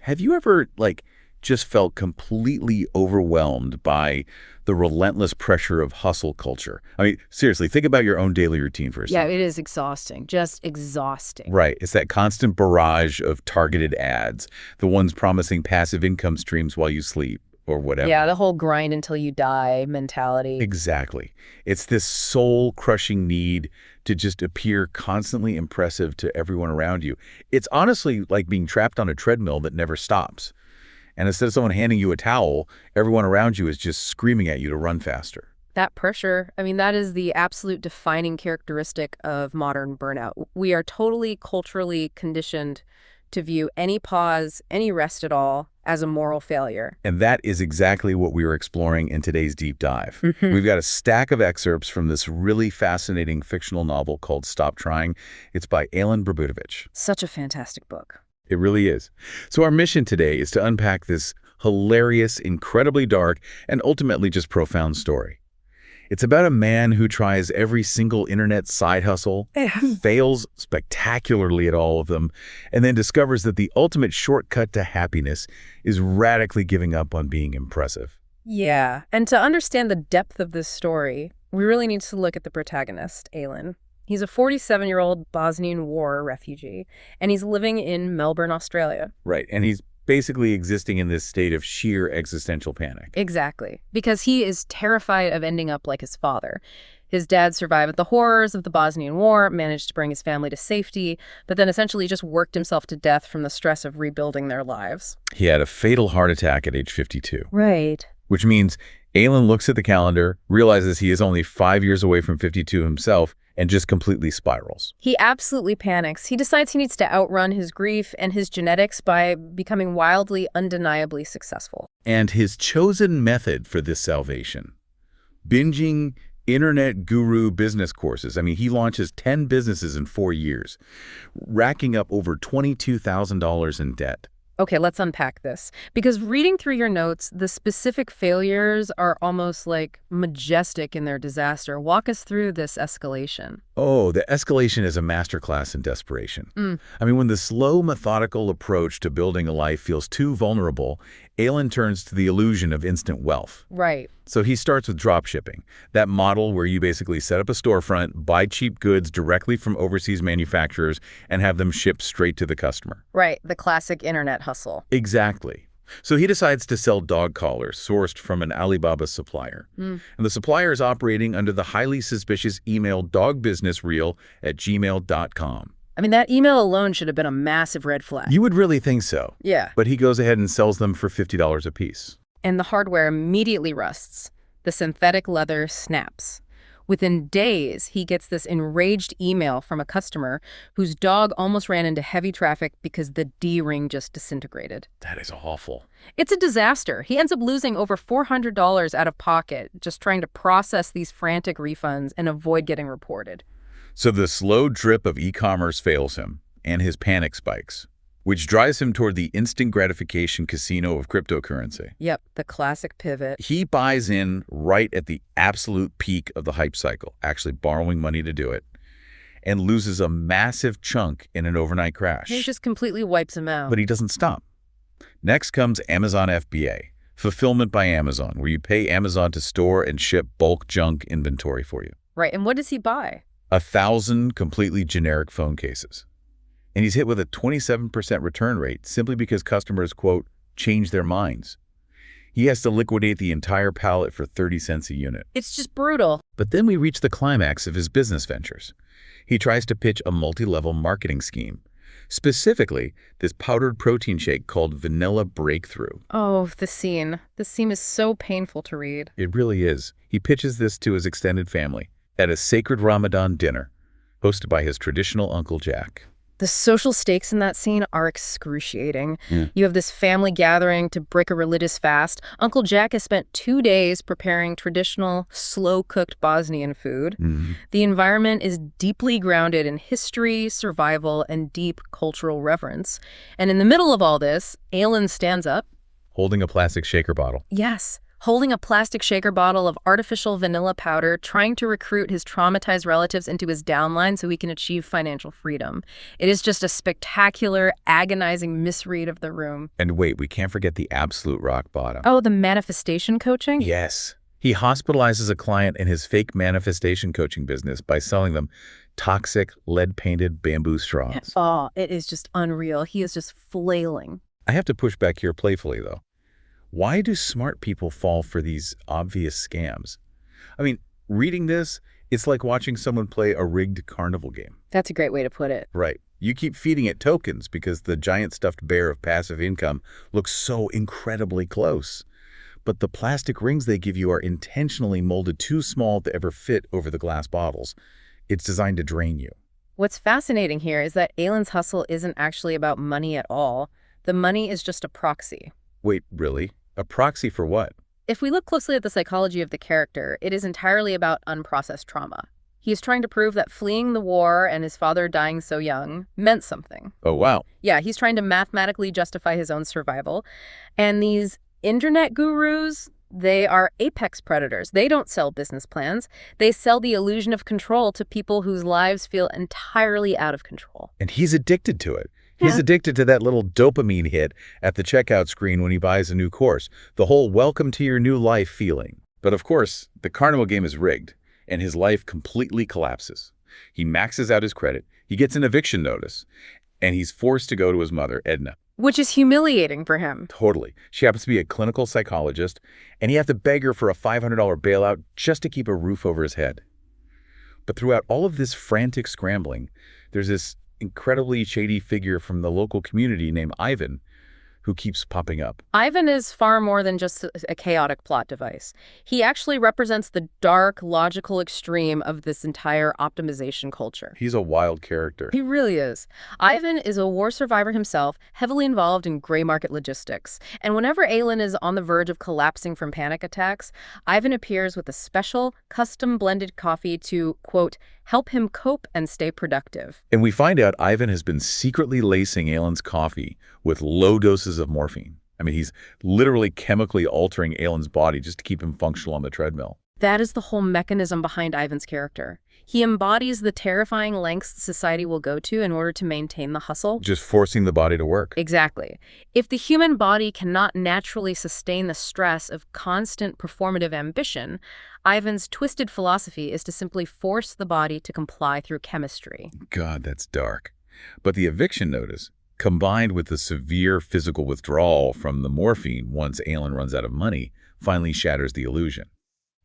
Have you ever, just felt completely overwhelmed by the relentless pressure of hustle culture? I mean, seriously, think about your own daily routine for a Yeah, second. it is exhausting, just exhausting. Right. It's that constant barrage of targeted ads, the ones promising passive income streams while you sleep or whatever. Yeah, the whole grind until you die mentality. Exactly. It's this soul-crushing need to just appear constantly impressive to everyone around you. It's honestly like being trapped on a treadmill that never stops. And instead of someone handing you a towel, everyone around you is just screaming at you to run faster. That pressure, I mean, that is the absolute defining characteristic of modern burnout. We are totally culturally conditioned to view any pause, any rest at all, as a moral failure. And that is exactly what we are exploring in today's deep dive. We've got a stack of excerpts from this really fascinating fictional novel called Stop Trying. It's by Alen Brbutovic. Such a fantastic book. It really is. So our mission today is to unpack this hilarious, incredibly dark, and ultimately just profound story. It's about a man who tries every single internet side hustle, fails spectacularly at all of them, and then discovers that the ultimate shortcut to happiness is radically giving up on being impressive. Yeah, and to understand the depth of this story, we really need to look at the protagonist, Alen. He's a 47-year-old Bosnian War refugee, and he's living in Melbourne, Australia. Right, and he's basically existing in this state of sheer existential panic. Exactly, because he is terrified of ending up like his father. His dad survived the horrors of the Bosnian War, managed to bring his family to safety, but then essentially just worked himself to death from the stress of rebuilding their lives. He had a fatal heart attack at age 52. Right. Which means Alen looks at the calendar, realizes he is only 5 years away from 52 himself, and just completely spirals. He absolutely panics. He decides he needs to outrun his grief and his genetics by becoming wildly, undeniably successful. And his chosen method for this salvation, binging internet guru business courses. I mean, he launches 10 businesses in 4 years, racking up over $22,000 in debt. Okay, let's unpack this. Because reading through your notes, the specific failures are almost like majestic in their disaster. Walk us through this escalation. Oh, the escalation is a masterclass in desperation. I mean, when the slow, methodical approach to building a life feels too vulnerable, Alen turns to the illusion of instant wealth. Right. So he starts with dropshipping, that model where you basically set up a storefront, buy cheap goods directly from overseas manufacturers, and have them shipped straight to the customer. Right, the classic internet hustle. Exactly. So he decides to sell dog collars sourced from an Alibaba supplier. And the supplier is operating under the highly suspicious email dogbusinessreel@gmail.com. I mean, that email alone should have been a massive red flag. You would really think so. Yeah. But he goes ahead and sells them for $50 a piece. And the hardware immediately rusts. The synthetic leather snaps. Within days, he gets this enraged email from a customer whose dog almost ran into heavy traffic because the D-ring just disintegrated. That is awful. It's a disaster. He ends up losing over $400 out of pocket just trying to process these frantic refunds and avoid getting reported. So the slow drip of e-commerce fails him, and his panic spikes, which drives him toward the instant gratification casino of cryptocurrency. Yep, the classic pivot. He buys in right at the absolute peak of the hype cycle, actually borrowing money to do it, and loses a massive chunk in an overnight crash. He just completely wipes him out. But he doesn't stop. Next comes Amazon FBA, Fulfillment by Amazon, where you pay Amazon to store and ship bulk junk inventory for you. Right, and what does he buy? 1,000 completely generic phone cases. And he's hit with a 27% return rate simply because customers, quote, change their minds. He has to liquidate the entire pallet for 30 cents a unit. It's just brutal. But then we reach the climax of his business ventures. He tries to pitch a multi-level marketing scheme. Specifically, this powdered protein shake called Vanilla Breakthrough. Oh, the scene. The scene is so painful to read. It really is. He pitches this to his extended family at a sacred Ramadan dinner hosted by his traditional Uncle Jack. The social stakes in that scene are excruciating. You have this family gathering to break a religious fast. Uncle Jack has spent 2 days preparing traditional, slow-cooked Bosnian food. The environment is deeply grounded in history, survival, and deep cultural reverence. And in the middle of all this, Alen stands up. Holding a plastic shaker bottle. Yes, holding a plastic shaker bottle of artificial vanilla powder, trying to recruit his traumatized relatives into his downline so he can achieve financial freedom. It is just a spectacular, agonizing misread of the room. And wait, we can't forget the absolute rock bottom. Oh, the manifestation coaching? Yes. He hospitalizes a client in his fake manifestation coaching business by selling them toxic, lead-painted bamboo straws. Oh, it is just unreal. He is just flailing. I have to push back here playfully, though. Why do smart people fall for these obvious scams? I mean, reading this, it's like watching someone play a rigged carnival game. That's a great way to put it. Right. You keep feeding it tokens because the giant stuffed bear of passive income looks so incredibly close. But the plastic rings they give you are intentionally molded too small to ever fit over the glass bottles. It's designed to drain you. What's fascinating here is that Alen's hustle isn't actually about money at all. The money is just a proxy. Wait, really? A proxy for what? If we look closely at the psychology of the character, it is entirely about unprocessed trauma. He is trying to prove that fleeing the war and his father dying so young meant something. Oh, wow. Yeah, he's trying to mathematically justify his own survival. And these internet gurus, they are apex predators. They don't sell business plans. They sell the illusion of control to people whose lives feel entirely out of control. And he's addicted to it. He's addicted to that little dopamine hit at the checkout screen when he buys a new course, the whole welcome to your new life feeling. But of course, the carnival game is rigged, and his life completely collapses. He maxes out his credit, he gets an eviction notice, and he's forced to go to his mother, Edna. Which is humiliating for him. Totally. She happens to be a clinical psychologist, and he has to beg her for a $500 bailout just to keep a roof over his head. But throughout all of this frantic scrambling, there's this incredibly shady figure from the local community named Ivan, who keeps popping up. Ivan is far more than just a chaotic plot device. He actually represents the dark, logical extreme of this entire optimization culture. He's a wild character. He really is. Ivan is a war survivor himself, heavily involved in gray market logistics. And whenever Alen is on the verge of collapsing from panic attacks, Ivan appears with a special, custom-blended coffee to, quote, help him cope and stay productive. And we find out Ivan has been secretly lacing Alen's coffee with low doses of morphine. I mean, he's literally chemically altering Alen's body just to keep him functional on the treadmill. That is the whole mechanism behind Ivan's character. He embodies the terrifying lengths society will go to in order to maintain the hustle. Just forcing the body to work. Exactly. If the human body cannot naturally sustain the stress of constant performative ambition, Ivan's twisted philosophy is to simply force the body to comply through chemistry. God, that's dark. But the eviction notice, combined with the severe physical withdrawal from the morphine once Alen runs out of money, finally shatters the illusion.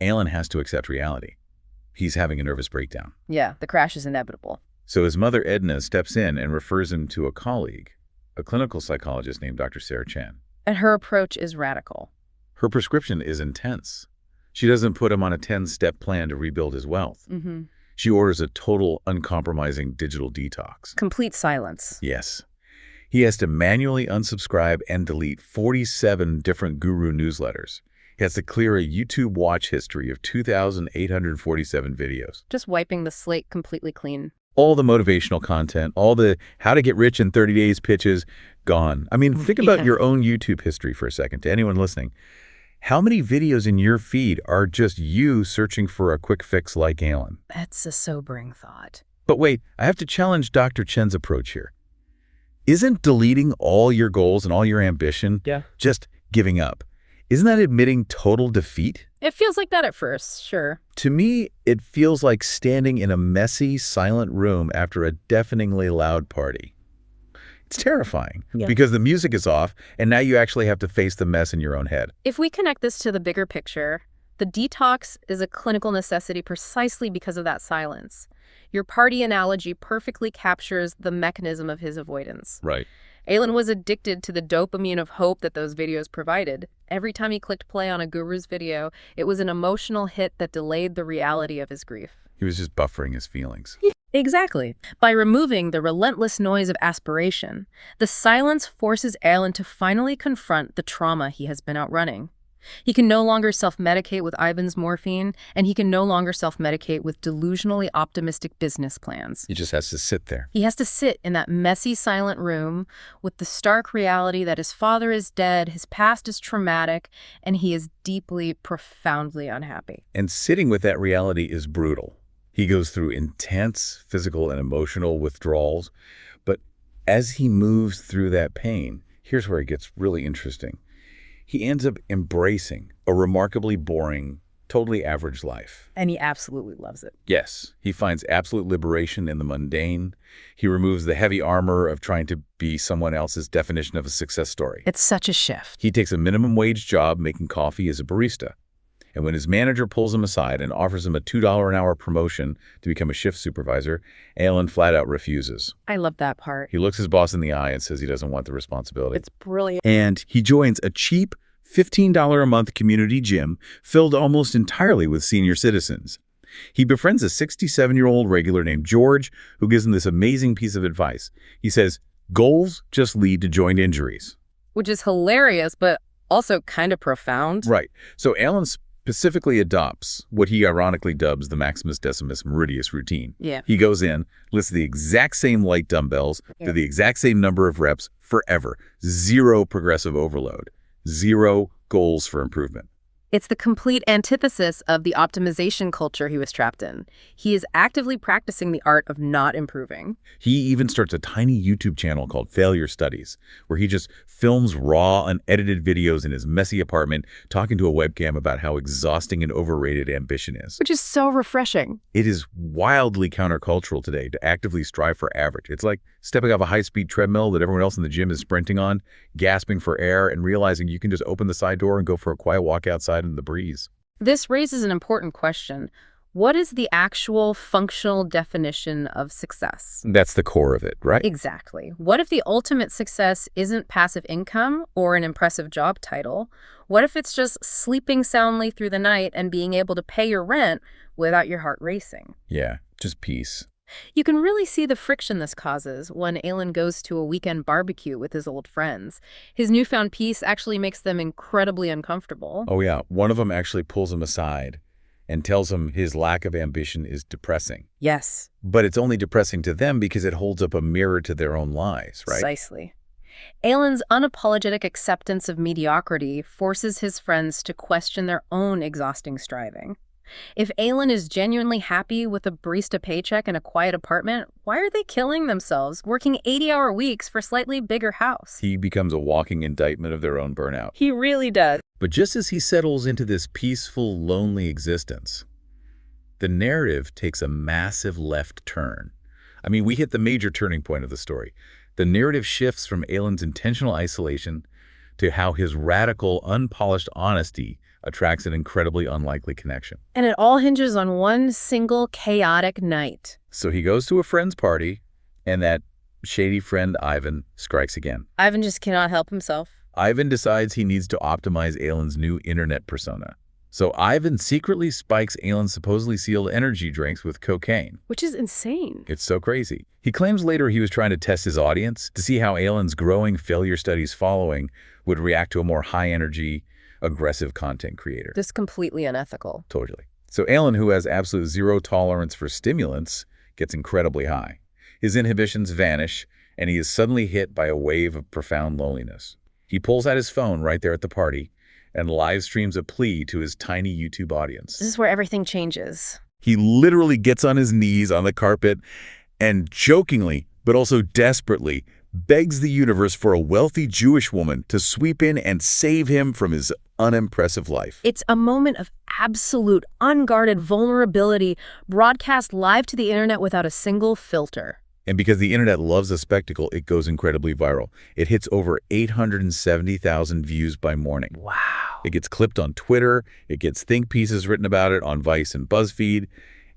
Alen has to accept reality. He's having a nervous breakdown. Yeah, the crash is inevitable. So his mother, Edna, steps in and refers him to a colleague, a clinical psychologist named Dr. Sarah Chan. And her approach is radical. Her prescription is intense. She doesn't put him on a 10-step plan to rebuild his wealth. She orders a total, uncompromising digital detox. Complete silence. Yes. He has to manually unsubscribe and delete 47 different guru newsletters. He has to clear a YouTube watch history of 2,847 videos. Just wiping the slate completely clean. All the motivational content, all the how to get rich in 30 days pitches, gone. I mean, think about your own YouTube history for a second, to anyone listening. How many videos in your feed are just you searching for a quick fix like Alen? That's a sobering thought. But wait, I have to challenge Dr. Chen's approach here. Isn't deleting all your goals and all your ambition just giving up? Isn't that admitting total defeat? It feels like that at first, sure. To me, it feels like standing in a messy, silent room after a deafeningly loud party. It's terrifying because the music is off, and now you actually have to face the mess in your own head. If we connect this to the bigger picture, the detox is a clinical necessity precisely because of that silence. Your party analogy perfectly captures the mechanism of his avoidance. Right. Alen was addicted to the dopamine of hope that those videos provided. Every time he clicked play on a guru's video, it was an emotional hit that delayed the reality of his grief. He was just buffering his feelings. Exactly. By removing the relentless noise of aspiration, the silence forces Alen to finally confront the trauma he has been outrunning. He can no longer self-medicate with Ivan's morphine, and he can no longer self-medicate with delusionally optimistic business plans. He just has to sit there. He has to sit in that messy, silent room with the stark reality that his father is dead, his past is traumatic, and he is deeply, profoundly unhappy. And sitting with that reality is brutal. He goes through intense physical and emotional withdrawals, but as he moves through that pain, here's where it gets really interesting. He ends up embracing a remarkably boring, totally average life. And he absolutely loves it. Yes, he finds absolute liberation in the mundane. He removes the heavy armor of trying to be someone else's definition of a success story. It's such a shift. He takes a minimum wage job making coffee as a barista. And when his manager pulls him aside and offers him a $2 an hour promotion to become a shift supervisor, Alen flat out refuses. I love that part. He looks his boss in the eye and says he doesn't want the responsibility. It's brilliant. And he joins a cheap $15 a month community gym filled almost entirely with senior citizens. He befriends a 67-year-old regular named George who gives him this amazing piece of advice. He says, "Goals just lead to joint injuries." Which is hilarious, but also kind of profound. Right. So Alen specifically adopts what he ironically dubs the Maximus Decimus Meridius routine. Yeah. He goes in, lifts the exact same light dumbbells, to the exact same number of reps forever. Zero progressive overload. Zero goals for improvement. It's the complete antithesis of the optimization culture he was trapped in. He is actively practicing the art of not improving. He even starts a tiny YouTube channel called Failure Studies, where he just films raw, unedited videos in his messy apartment, talking to a webcam about how exhausting and overrated ambition is. Which is so refreshing. It is wildly countercultural today to actively strive for average. It's like stepping off a high-speed treadmill that everyone else in the gym is sprinting on, gasping for air, and realizing you can just open the side door and go for a quiet walk outside in the breeze. This raises an important question. What is the actual functional definition of success? That's the core of it, right? Exactly. What if the ultimate success isn't passive income or an impressive job title? What if it's just sleeping soundly through the night and being able to pay your rent without your heart racing? Yeah, just peace. You can really see the friction this causes when Alen goes to a weekend barbecue with his old friends. His newfound peace actually makes them incredibly uncomfortable. Oh yeah, one of them actually pulls him aside and tells him his lack of ambition is depressing. Yes. But it's only depressing to them because it holds up a mirror to their own lies, right? Precisely. Alen's unapologetic acceptance of mediocrity forces his friends to question their own exhausting striving. If Alen is genuinely happy with a barista paycheck and a quiet apartment, why are they killing themselves, working 80-hour weeks for a slightly bigger house? He becomes a walking indictment of their own burnout. He really does. But just as he settles into this peaceful, lonely existence, the narrative takes a massive left turn. I mean, we hit the major turning point of the story. The narrative shifts from Alen's intentional isolation to how his radical, unpolished honesty attracts an incredibly unlikely connection. And it all hinges on one single chaotic night. So he goes to a friend's party, and that shady friend Ivan strikes again. Ivan just cannot help himself. Ivan decides he needs to optimize Alen's new internet persona. So Ivan secretly spikes Alen's supposedly sealed energy drinks with cocaine. Which is insane. It's so crazy. He claims later he was trying to test his audience to see how Alen's growing Failure Studies following would react to a more high-energy, aggressive content creator. Just completely unethical. Totally. So Alen, who has absolute zero tolerance for stimulants, gets incredibly high. His inhibitions vanish, and he is suddenly hit by a wave of profound loneliness. He pulls out his phone right there at the party and live streams a plea to his tiny YouTube audience. This is where everything changes. He literally gets on his knees on the carpet and jokingly, but also desperately, begs the universe for a wealthy Jewish woman to sweep in and save him from his unimpressive life. It's a moment of absolute, unguarded vulnerability broadcast live to the internet without a single filter. And because the internet loves a spectacle, it goes incredibly viral. It hits over 870,000 views by morning. Wow. It gets clipped on Twitter. It gets think pieces written about it on Vice and BuzzFeed.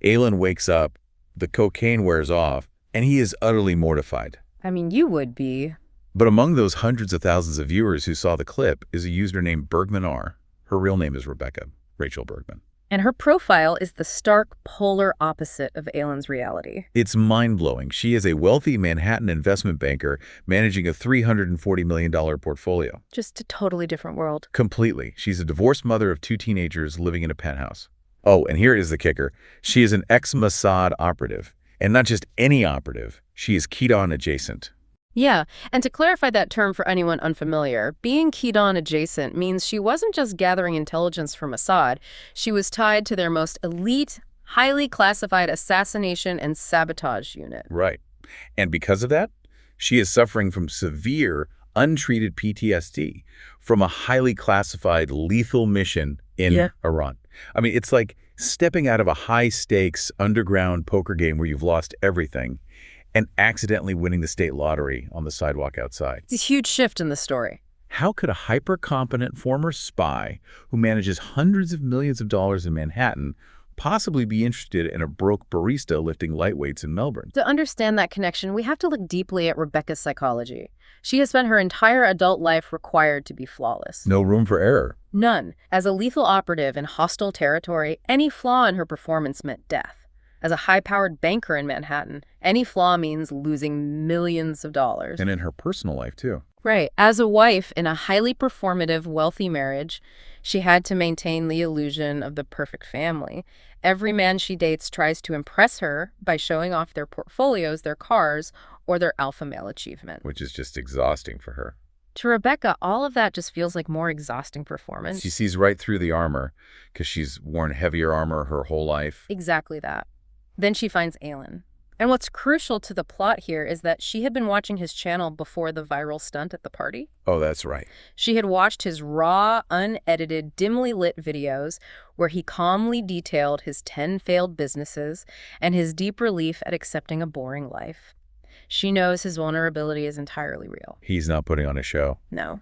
Alen wakes up, the cocaine wears off, and he is utterly mortified. I mean, you would be. But among those hundreds of thousands of viewers who saw the clip is a user named Bergman R. Her real name is Rebecca, Rachel Bergman. And her profile is the stark polar opposite of Alen's reality. It's mind-blowing. She is a wealthy Manhattan investment banker managing a $340 million portfolio. Just a totally different world. Completely. She's a divorced mother of 2 teenagers living in a penthouse. Oh, and here is the kicker. She is an ex-Mossad operative. And not just any operative. She is Keaton adjacent. Yeah, and to clarify that term for anyone unfamiliar, being Keaton adjacent means she wasn't just gathering intelligence from Mossad, she was tied to their most elite, highly classified assassination and sabotage unit. Right. And because of that, she is suffering from severe, untreated PTSD from a highly classified lethal mission in Iran. I mean, it's like stepping out of a high-stakes underground poker game where you've lost everything and accidentally winning the state lottery on the sidewalk outside. It's a huge shift in the story. How could a hyper-competent former spy who manages hundreds of millions of dollars in Manhattan possibly be interested in a broke barista lifting lightweights in Melbourne? To understand that connection, we have to look deeply at Rebecca's psychology. She has spent her entire adult life required to be flawless. No room for error. None. As a lethal operative in hostile territory, any flaw in her performance meant death. As a high-powered banker in Manhattan, any flaw means losing millions of dollars. And in her personal life, too. Right. As a wife in a highly performative, wealthy marriage, she had to maintain the illusion of the perfect family. Every man she dates tries to impress her by showing off their portfolios, their cars, or their alpha male achievement. Which is just exhausting for her. To Rebecca, all of that just feels like more exhausting performance. She sees right through the armor because she's worn heavier armor her whole life. Exactly that. Then she finds Alen. And what's crucial to the plot here is that she had been watching his channel before the viral stunt at the party. Oh, that's right. She had watched his raw, unedited, dimly lit videos where he calmly detailed his 10 failed businesses and his deep relief at accepting a boring life. She knows his vulnerability is entirely real. He's not putting on a show. No.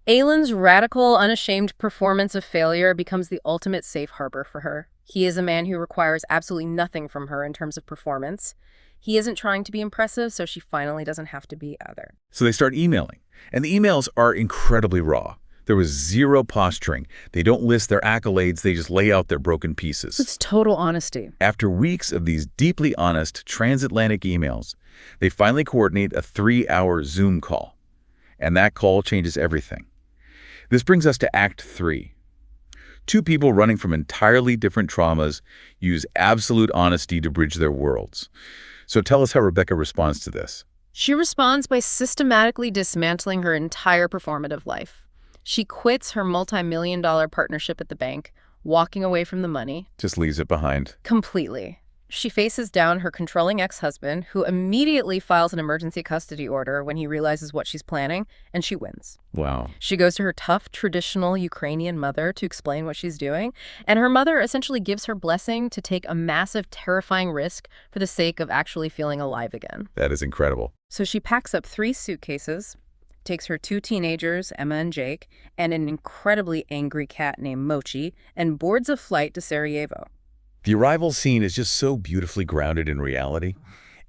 Alen's radical, unashamed performance of failure becomes the ultimate safe harbor for her. He is a man who requires absolutely nothing from her in terms of performance. He isn't trying to be impressive, so she finally doesn't have to be either. So they start emailing, and the emails are incredibly raw. There was zero posturing. They don't list their accolades, they just lay out their broken pieces. It's total honesty. After weeks of these deeply honest transatlantic emails, they finally coordinate a 3-hour Zoom call. And that call changes everything. This brings us to Act 3. 2 people running from entirely different traumas use absolute honesty to bridge their worlds. So tell us how Rebecca responds to this. She responds by systematically dismantling her entire performative life. She quits her multi-million-dollar partnership at the bank, walking away from the money. Just leaves it behind. Completely. She faces down her controlling ex-husband, who immediately files an emergency custody order when he realizes what she's planning, and she wins. Wow. She goes to her tough, traditional Ukrainian mother to explain what she's doing, and her mother essentially gives her blessing to take a massive, terrifying risk for the sake of actually feeling alive again. That is incredible. So she packs up 3 suitcases, takes her 2 teenagers, Emma and Jake, and an incredibly angry cat named Mochi, and boards a flight to Sarajevo. The arrival scene is just so beautifully grounded in reality.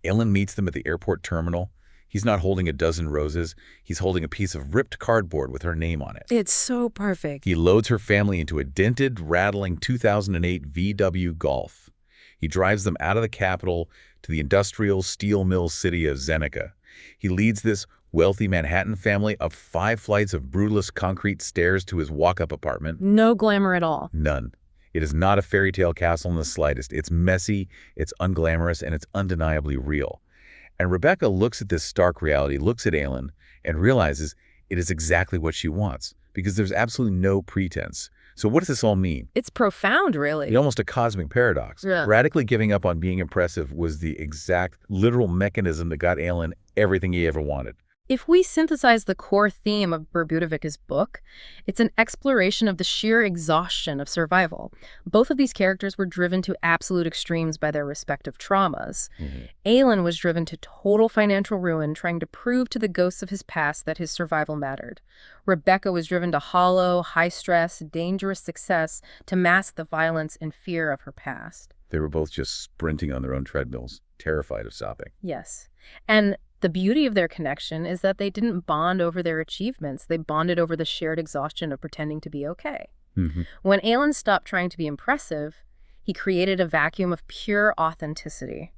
Alen meets them at the airport terminal. He's not holding a dozen roses. He's holding a piece of ripped cardboard with her name on it. It's so perfect. He loads her family into a dented, rattling 2008 VW Golf. He drives them out of the capital to the industrial steel mill city of Zenica. He leads this wealthy Manhattan family up 5 flights of brutalist concrete stairs to his walk-up apartment. No glamour at all. None. It is not a fairy tale castle in the slightest. It's messy, it's unglamorous, and it's undeniably real. And Rebecca looks at this stark reality, looks at Alen, and realizes it is exactly what she wants, because there's absolutely no pretense. So what does this all mean? It's profound, really. It's almost a cosmic paradox. Yeah. Radically giving up on being impressive was the exact, literal mechanism that got Alen everything he ever wanted. If we synthesize the core theme of Brbutovic's book, it's an exploration of the sheer exhaustion of survival. Both of these characters were driven to absolute extremes by their respective traumas. Alen was driven to total financial ruin, trying to prove to the ghosts of his past that his survival mattered. Rebecca was driven to hollow, high-stress, dangerous success to mask the violence and fear of her past. They were both just sprinting on their own treadmills, terrified of stopping. Yes. And the beauty of their connection is that they didn't bond over their achievements. They bonded over the shared exhaustion of pretending to be okay. When Alen stopped trying to be impressive, He created a vacuum of pure authenticity.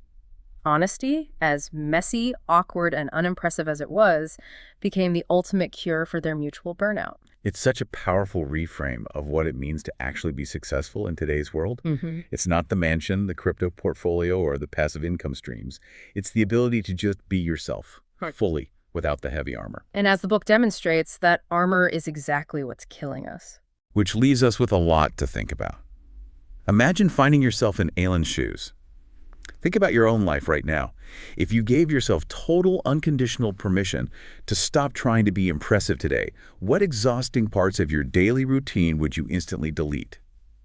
Honesty, as messy, awkward, and unimpressive as it was, became the ultimate cure for their mutual burnout. It's such a powerful reframe of what it means to actually be successful in today's world. It's not the mansion, the crypto portfolio, or the passive income streams. It's the ability to just be yourself, fully, without the heavy armor. And as the book demonstrates, that armor is exactly what's killing us. Which leaves us with a lot to think about. Imagine finding yourself in Alen's shoes. Think about your own life right now. If you gave yourself total unconditional permission to stop trying to be impressive today, what exhausting parts of your daily routine would you instantly delete?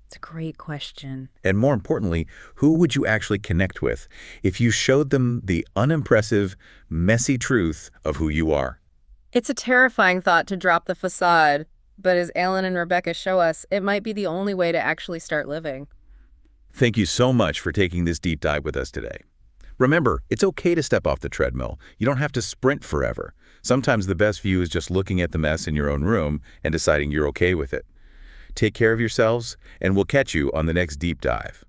It's a great question. And more importantly, who would you actually connect with if you showed them the unimpressive, messy truth of who you are? It's a terrifying thought to drop the facade, but as Alen and Rebecca show us, it might be the only way to actually start living. Thank you so much for taking this deep dive with us today. Remember, it's okay to step off the treadmill. You don't have to sprint forever. Sometimes the best view is just looking at the mess in your own room and deciding you're okay with it. Take care of yourselves, and we'll catch you on the next deep dive.